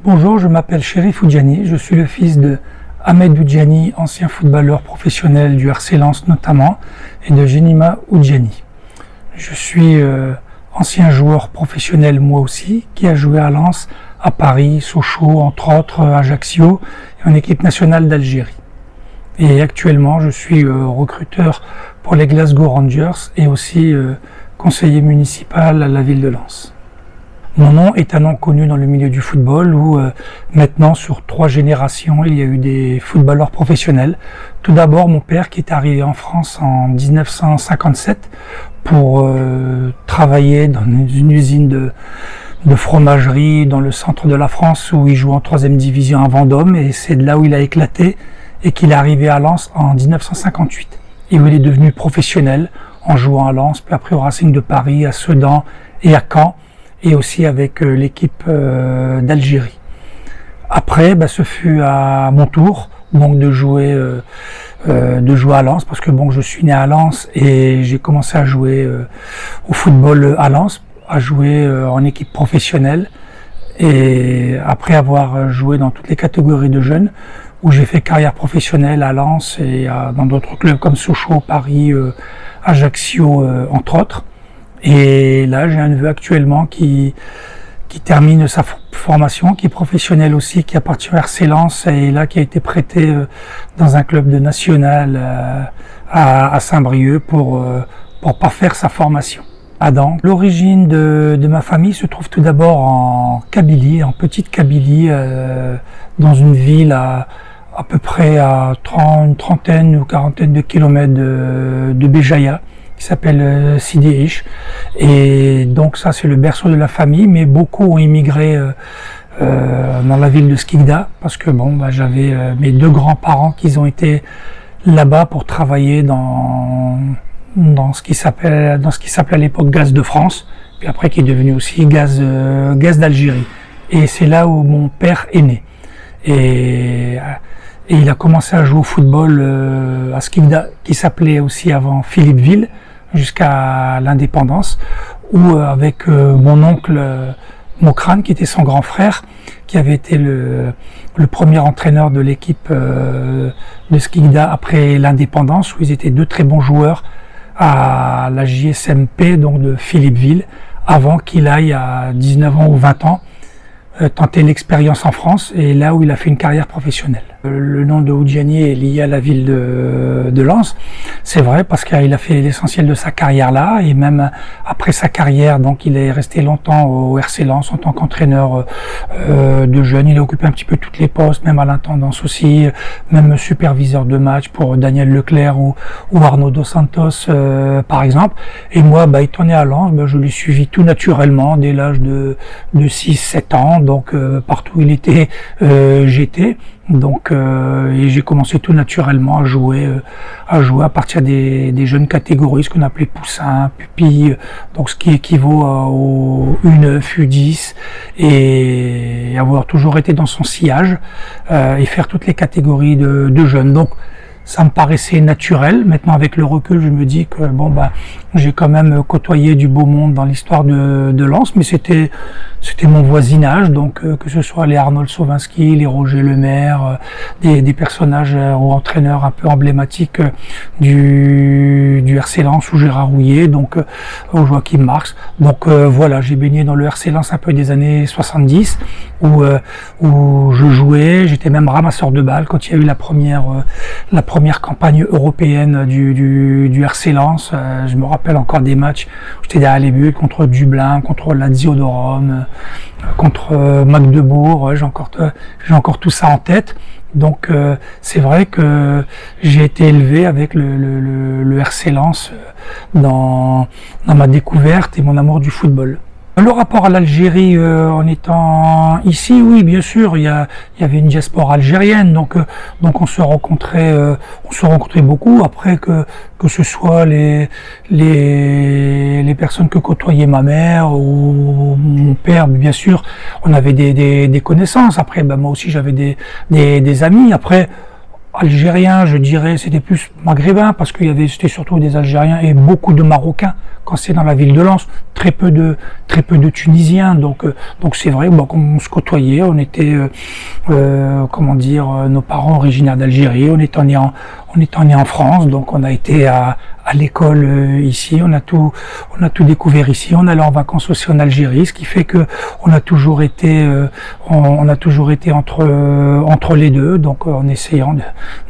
Bonjour, je m'appelle Cherif Oudjani, je suis le fils de Ahmed Oudjani, ancien footballeur professionnel du RC Lens notamment, et de Jenima Oudjani. Je suis ancien joueur professionnel moi aussi, qui a joué à Lens, à Paris, Sochaux, entre autres Ajaccio, et en équipe nationale d'Algérie. Et actuellement, je suis recruteur pour les Glasgow Rangers et aussi conseiller municipal à la ville de Lens. Mon nom est un nom connu dans le milieu du football où maintenant sur 3 générations il y a eu des footballeurs professionnels. Tout d'abord mon père qui est arrivé en France en 1957 pour travailler dans une usine de fromagerie dans le centre de la France où il joue en 3e division à Vendôme, et c'est de là où il a éclaté et qu'il est arrivé à Lens en 1958 et où il est devenu professionnel en jouant à Lens, puis après au Racing de Paris, à Sedan et à Caen, et aussi avec l'équipe d'Algérie. Après, ce fut à mon tour donc de jouer à Lens, parce que bon, je suis né à Lens et j'ai commencé à jouer au football à Lens, à jouer en équipe professionnelle, et après avoir joué dans toutes les catégories de jeunes, où j'ai fait carrière professionnelle à Lens et dans d'autres clubs comme Sochaux, Paris, Ajaccio, entre autres. Et là, j'ai un neveu actuellement qui termine sa formation, qui est professionnel aussi, qui appartient au RC Lens, et là qui a été prêté dans un club de national à Saint-Brieuc pour parfaire sa formation. Adam. L'origine de ma famille se trouve tout d'abord en Kabylie, en petite Kabylie, dans une ville à peu près à une trentaine ou quarantaine de kilomètres de Béjaïa, qui s'appelle Sidi Ish. Et donc ça c'est le berceau de la famille, mais beaucoup ont immigré dans la ville de Skikda, parce que bon, j'avais mes 2 grands-parents qui ont été là-bas pour travailler dans ce qui s'appelait à l'époque Gaz de France, puis après qui est devenu aussi Gaz d'Algérie. Et c'est là où mon père est né. Et il a commencé à jouer au football à Skikda, qui s'appelait aussi avant Philippeville, jusqu'à l'indépendance, où avec mon oncle Mokrane, qui était son grand frère, qui avait été le premier entraîneur de l'équipe de Skikda après l'indépendance, où ils étaient 2 très bons joueurs à la JSMP, donc de Philippeville, avant qu'il aille à 19 ans ou 20 ans tenter l'expérience en France, et là où il a fait une carrière professionnelle. Le nom de Oudjani est lié à la ville de Lens, c'est vrai, parce qu'il a fait l'essentiel de sa carrière là, et même après sa carrière, donc il est resté longtemps au RC Lens en tant qu'entraîneur de jeunes. Il a occupé un petit peu toutes les postes, même à l'intendance aussi, même superviseur de match pour Daniel Leclerc ou Arnaud Dos Santos par exemple. Et moi, étant né à Lens, je l'ai suivi tout naturellement dès l'âge de 6-7 ans. Donc partout où il était, j'étais. Donc et j'ai commencé tout naturellement à jouer à partir des jeunes catégories, ce qu'on appelait poussins, pupilles, donc ce qui équivaut au U9, U10, et avoir toujours été dans son sillage et faire toutes les catégories de jeunes. Donc ça me paraissait naturel. Maintenant, avec le recul, je me dis que bon, j'ai quand même côtoyé du beau monde dans l'histoire de Lens, mais c'était mon voisinage, donc que ce soit les Arnold Sovinski, les Roger Lemaire, des personnages ou entraîneurs un peu emblématiques du RC Lens, ou Gérard Rouillet, donc ou Joachim Marx. Donc voilà, j'ai baigné dans le RC Lens un peu des années 70, où je jouais, j'étais même ramasseur de balles quand il y a eu la première campagne européenne du RC Lens. Je me rappelle encore des matchs où j'étais derrière les buts contre Dublin, contre Lazio de Rome, contre Magdebourg. J'ai encore tout ça en tête. Donc c'est vrai que j'ai été élevé avec le RC Lens dans ma découverte et mon amour du football. Le rapport à l'Algérie en étant ici, oui, bien sûr, il y avait une diaspora algérienne, donc on se rencontrait beaucoup. Après que ce soit les personnes que côtoyait ma mère ou mon père, bien sûr, on avait des connaissances. Après, moi aussi, j'avais des amis. Après, Algérien, je dirais, c'était plus maghrébin parce c'était surtout des Algériens et beaucoup de Marocains quand c'est dans la ville de Lens, très peu de Tunisiens. Donc c'est vrai, bon, on se côtoyait, on était, comment dire, nos parents originaires d'Algérie, on étant nés en France, donc on a été à l'école ici, on a tout découvert ici, on allait en vacances aussi en Algérie, ce qui fait que on a toujours été entre les deux, donc en essayant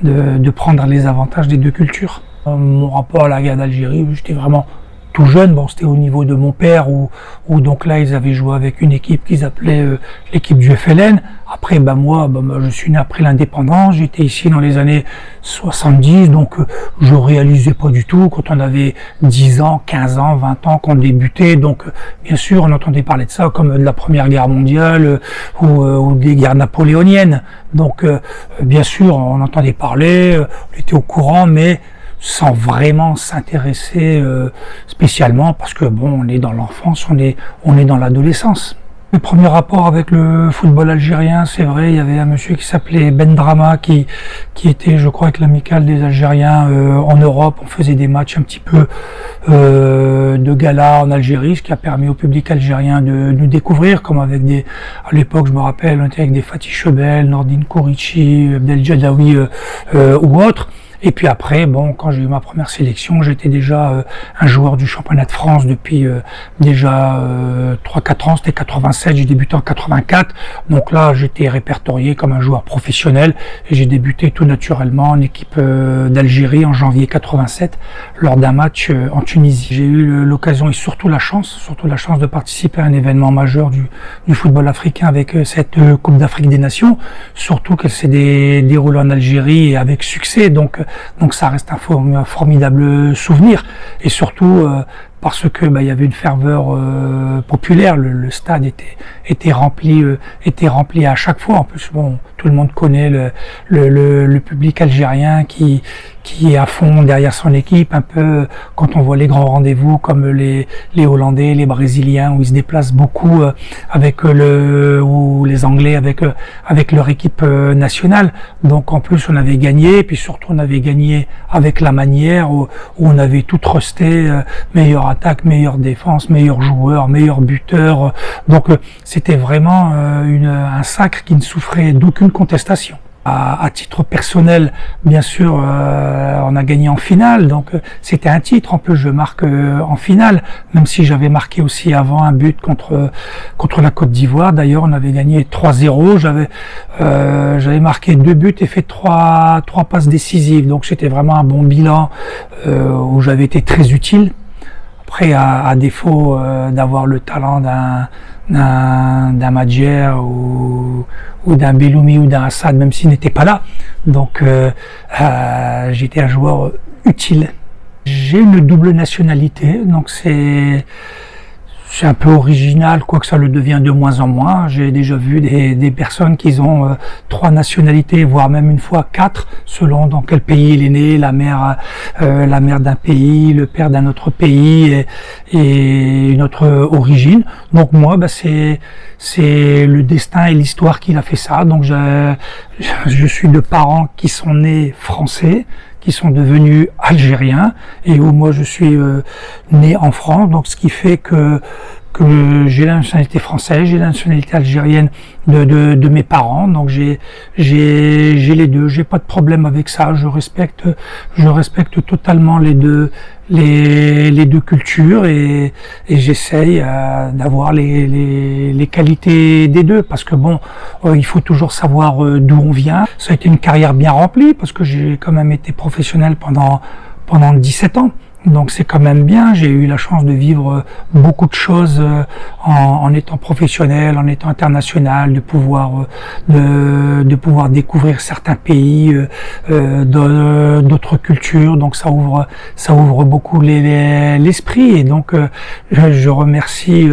de prendre les avantages des deux cultures. Mon rapport à la guerre d'Algérie, j'étais vraiment tout jeune, bon, c'était au niveau de mon père où donc là ils avaient joué avec une équipe qu'ils appelaient l'équipe du FLN. Après, moi, je suis né après l'indépendance, j'étais ici dans les années 70, donc je réalisais pas du tout quand on avait 10 ans, 15 ans, 20 ans, qu'on débutait. Donc, bien sûr, on entendait parler de ça comme de la Première Guerre mondiale ou des guerres napoléoniennes. Donc, bien sûr, on entendait parler, on était au courant, mais sans vraiment s'intéresser spécialement, parce que bon, on est dans l'enfance, on est dans l'adolescence. Le premier rapport avec le football algérien, c'est vrai, il y avait un monsieur qui s'appelait Ben Drama qui était, je crois, avec l'amicale des Algériens en Europe. On faisait des matchs un petit peu de gala en Algérie, ce qui a permis au public algérien de nous découvrir, comme à l'époque, je me rappelle, on était avec des Fatih Chebel, Nordine Kourichi, Abdel Jadaoui ou autres. Et puis après, bon, quand j'ai eu ma première sélection, j'étais déjà un joueur du championnat de France depuis déjà 3-4 ans, c'était 87, j'ai débuté en 84. Donc là, j'étais répertorié comme un joueur professionnel et j'ai débuté tout naturellement en équipe d'Algérie en janvier 87 lors d'un match en Tunisie. J'ai eu l'occasion et surtout la chance de participer à un événement majeur du football africain avec cette Coupe d'Afrique des Nations, surtout qu'elle s'est déroulée en Algérie et avec succès. Donc ça reste un formidable souvenir, et surtout parce que il y avait une ferveur populaire, le stade était rempli à chaque fois. En plus, bon, tout le monde connaît le public algérien qui est à fond derrière son équipe, un peu quand on voit les grands rendez-vous comme les Hollandais, les Brésiliens, où ils se déplacent beaucoup ou les Anglais avec leur équipe nationale. Donc en plus on avait gagné, puis surtout on avait gagné avec la manière où on avait tout trusté, meilleure attaque, meilleure défense, meilleur joueur, meilleur buteur. Donc c'était vraiment un sacre qui ne souffrait d'aucune contestation. À titre personnel, bien sûr, on a gagné en finale, donc c'était un titre. En plus, je marque en finale, même si j'avais marqué aussi avant un but contre la Côte d'Ivoire. D'ailleurs, on avait gagné 3-0. J'avais marqué 2 buts et fait 3 passes décisives. Donc c'était vraiment un bon bilan où j'avais été très utile. Après, à défaut d'avoir le talent d'un Madjer ou d'un Belloumi ou d'un Assad, même s'il n'était pas là. Donc j'étais un joueur utile. J'ai une double nationalité, donc c'est un peu original, quoique ça le devient de moins en moins. J'ai déjà vu des personnes qui ont 3 nationalités, voire même une fois 4, selon dans quel pays il est né, la mère d'un pays, le père d'un autre pays et une autre origine. Donc moi, c'est le destin et l'histoire qui a fait ça. Donc je suis de parents qui sont nés français, qui sont devenus algériens, et où moi je suis né en France, donc ce qui fait que j'ai la nationalité française, j'ai la nationalité algérienne de mes parents, donc j'ai les deux, j'ai pas de problème avec ça, je respecte totalement les deux cultures, et j'essaye d'avoir les qualités des deux, parce que bon, il faut toujours savoir d'où on vient. Ça a été une carrière bien remplie, parce que j'ai quand même été professionnel pendant 17 ans. Donc c'est quand même bien, j'ai eu la chance de vivre beaucoup de choses en étant professionnel, en étant international, de pouvoir découvrir certains pays, d'autres cultures, donc ça ouvre beaucoup l'esprit, et donc je remercie,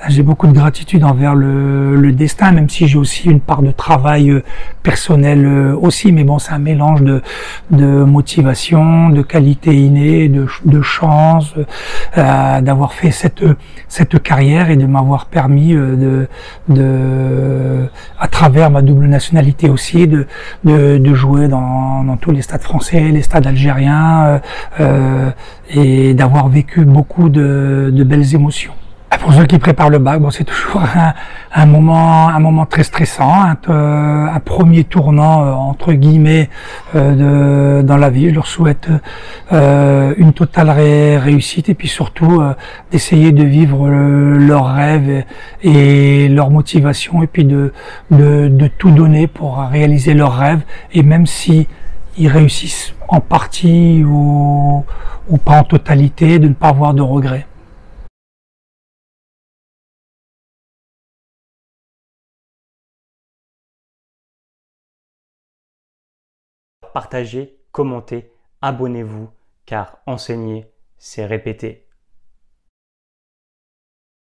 j'ai beaucoup de gratitude envers le destin, même si j'ai aussi une part de travail personnel aussi, mais bon, c'est un mélange de motivation, de qualité innée, de chance d'avoir fait cette carrière et de m'avoir permis à travers ma double nationalité aussi, de jouer dans tous les stades français, les stades algériens, et d'avoir vécu beaucoup de belles émotions. Pour ceux qui préparent le bac, bon, c'est toujours un moment très stressant, un premier tournant entre guillemets dans la vie. Je leur souhaite une totale réussite et puis surtout d'essayer de vivre leurs rêves et leur motivation et puis de tout donner pour réaliser leurs rêves, et même si ils réussissent en partie ou pas en totalité, de ne pas avoir de regrets. Partagez, commentez, abonnez-vous, car enseigner, c'est répéter.